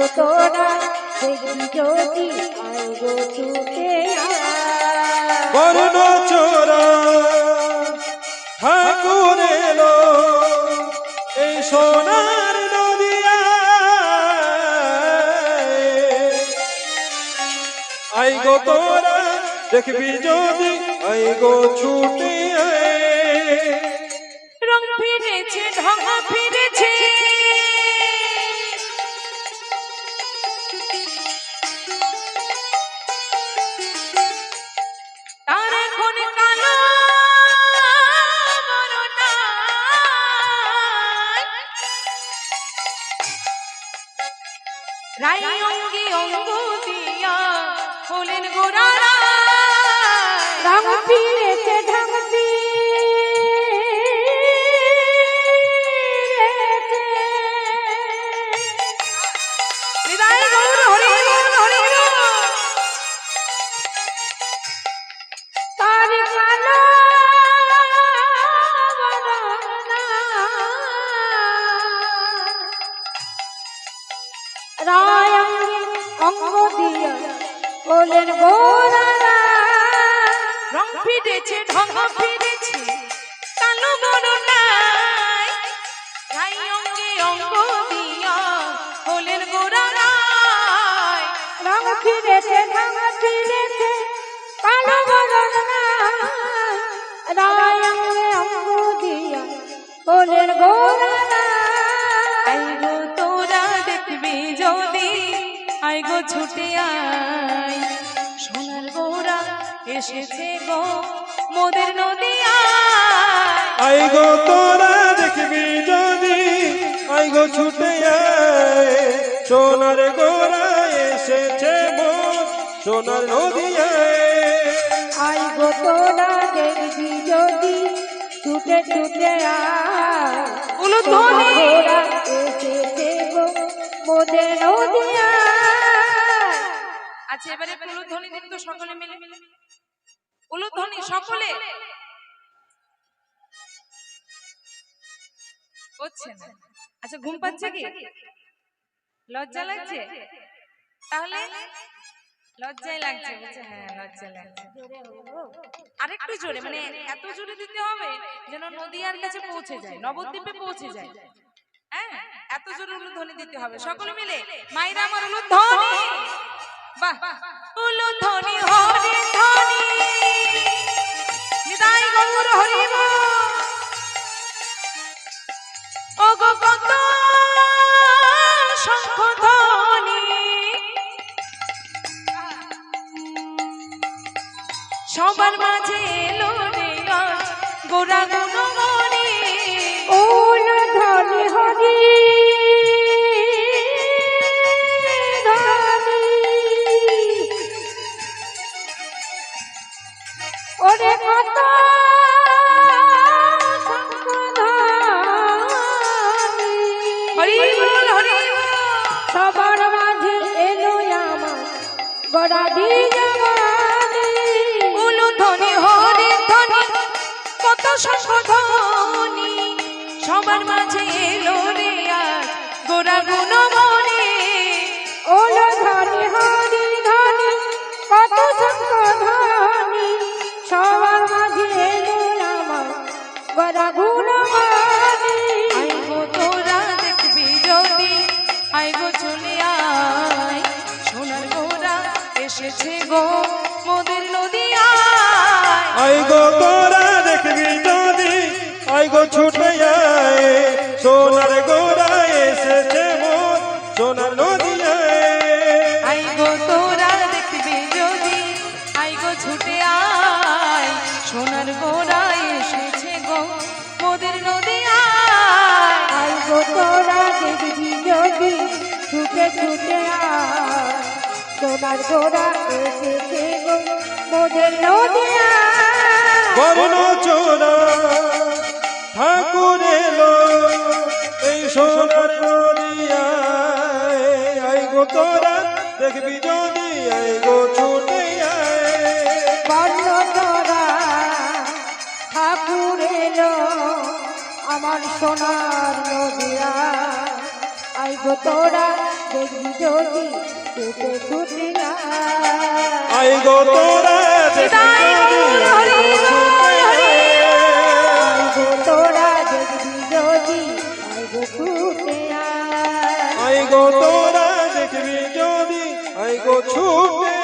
গো তোরা দেখবি যদি আয় গো ছুটে বর্ণ চোরা ঠাকুর এলো এই সোনার নদিয়া আই গো তোরা দেখবি যদি আই গো ছুটে রং ফিরেছে ঢং ফিরেছে তার এখন কালো রাই অঙ্গে অঙ্গ দিয়া হলেন গোরা রং ফিরেছে ঢং অঙ্গ দিয়া বলেন গোরা রং ফিরেছে ঢং ফিরেছে কালো বরণায় রাই অঙ্গে অঙ্গ দিয়া বলেন গোরা রং ফিরেছে ঢং ফিরেছে কালো বরণায় রাই অঙ্গে অঙ্গ দিয়া বলেন গোরা আই গো ছুটে আয় সোনার গোরা এসেছে গো মোদের নদিয়া আই গো তোরা দেখবি যদি আই গো ছুটে আয় সোনার গোরা এসেছে মোর সোনার নদিয়া আই গো তোরা দেখবি যদি ছুটে ছুটে আয় উলুধ্বনি গোরা এসেছে গো মোদের নদিয়া আচ্ছা এবারে উলুধ্বনি দিন তো সকলে মিলে মিলে উলুধ্বনি সকলে হচ্ছে না আচ্ছা ঘুম পাচ্ছে কি লজ্জা লাগছে তাহলে লজ্জাই লাগছে বুঝছে হ্যাঁ লজ্জা লাগছে আরেকটু জোরে মানে এত জোরে দিতে হবে যেন নদিয়ার কাছে পৌঁছে যায় নবদ্বীপে পৌঁছে যায় হ্যাঁ এত জোরে উলুধ্বনি দিতে হবে সকলে মিলে মাইরা আমার উলুধ্বনি বাহ উলুধ্বনি হরি ধ্বনি নিতাই গৌর হরি ও গো কত শঙ্খ ধ্বনি সবার মাঝে এলো রে গোরা গুণমণি উলুধ্বনি হরি ওরে কত হরি বল হরি সবার মাঝে এলো আমার গড়াধি জবানি উলুধ্বনি হরি ধ্বনি কত শঙ্খ ধ্বনি সবার মাঝে এলো রে আজ গোরা গুণমণি উলুধ্বনি হরি ধ্বনি কত শঙ্খ ধ্বনি সবার মাঝে এলো আমার গোরা গুণমণি আই গো তোরা দেখবি যদি আই গো চলে আয় সোনার গোরা এসেছে গো মোদের নদিয়া আই গো তোরা দেখবি যদি আই গো ছুটে আয় সোনার গোরা এসেছে মোর সোনার নদিয়া আই গো তোরা দেখবি যদি আই গো ছুটে আয় সোনার গোরা এসেছে গো মোদের নদিয়া আই গো তোরা দেখবি যদি ছুটে ছুটে আয় সোনার গোরা এসেছে গো মোদের নদিয়া বর্ণ চোরা ঠাকুর এলো এই সোনার নদিয়া আই গো তোরা দেখবি যদি আই গো ছুটে বর্ণ চোরা ঠাকুর এলো আমার সোনার নদিয়া আই গো তোরা দেখবি যদি ছুটে ছুটে আই গো তোরা দেখবি তোরা দেখবি যদি ছুটে আই গো তোরা দেখবি যদি আই গো ছুটে